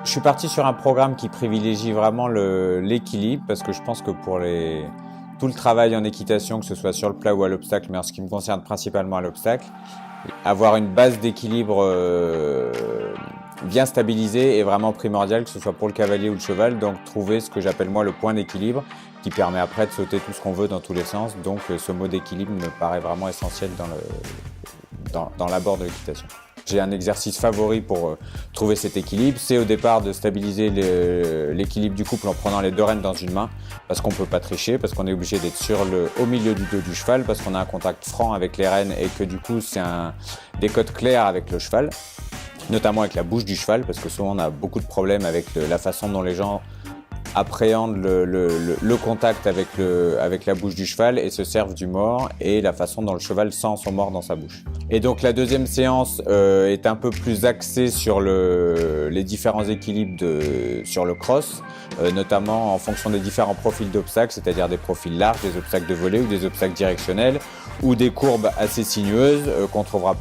Je suis parti sur un programme qui privilégie vraiment l'équilibre parce que je pense que pour tout le travail en équitation, que ce soit sur le plat ou à l'obstacle, mais en ce qui me concerne principalement à l'obstacle, avoir une base d'équilibre bien stabilisée est vraiment primordial, que ce soit pour le cavalier ou le cheval. Donc trouver ce que j'appelle moi le point d'équilibre qui permet après de sauter tout ce qu'on veut dans tous les sens. Donc ce mot d'équilibre me paraît vraiment essentiel dans l'abord de l'équitation. J'ai un exercice favori pour trouver cet équilibre, c'est au départ de stabiliser l'équilibre du couple en prenant les deux rênes dans une main, parce qu'on ne peut pas tricher, parce qu'on est obligé d'être au milieu du dos du cheval, parce qu'on a un contact franc avec les rênes et que du coup c'est un décote clair avec le cheval, notamment avec la bouche du cheval, parce que souvent on a beaucoup de problèmes avec la façon dont les gens appréhendent le contact avec la bouche du cheval et se servent du mors et la façon dont le cheval sent son mors dans sa bouche. Et donc la deuxième séance est un peu plus axée sur les différents équilibres sur le cross, notamment en fonction des différents profils d'obstacles, c'est-à-dire des profils larges, des obstacles de volée ou des obstacles directionnels ou des courbes assez sinueuses qu'on trouvera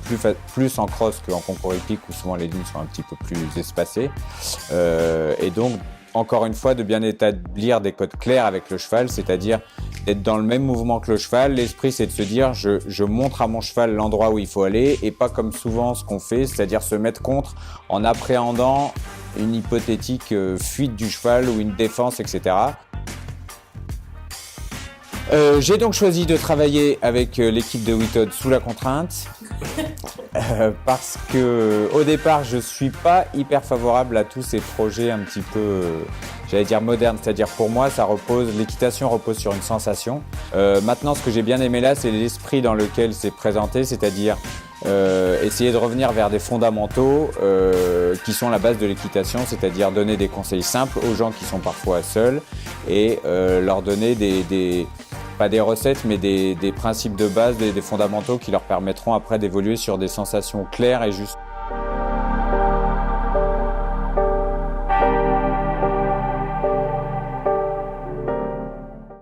plus en cross qu'en concours hippique où souvent les lignes sont un petit peu plus espacées. Et donc encore une fois, de bien établir des codes clairs avec le cheval, c'est-à-dire d'être dans le même mouvement que le cheval. L'esprit, c'est de se dire, je montre à mon cheval l'endroit où il faut aller et pas comme souvent ce qu'on fait, c'est-à-dire se mettre contre en appréhendant une hypothétique fuite du cheval ou une défense, etc. J'ai donc choisi de travailler avec l'équipe de Whitod sous la contrainte parce que au départ je suis pas hyper favorable à tous ces projets un petit peu j'allais dire modernes, c'est-à-dire pour moi l'équitation repose sur une sensation. Maintenant ce que j'ai bien aimé là c'est l'esprit dans lequel c'est présenté, c'est-à-dire essayer de revenir vers des fondamentaux qui sont la base de l'équitation, c'est-à-dire donner des conseils simples aux gens qui sont parfois seuls et leur donner pas des recettes, mais des principes de base, des fondamentaux qui leur permettront après d'évoluer sur des sensations claires et justes.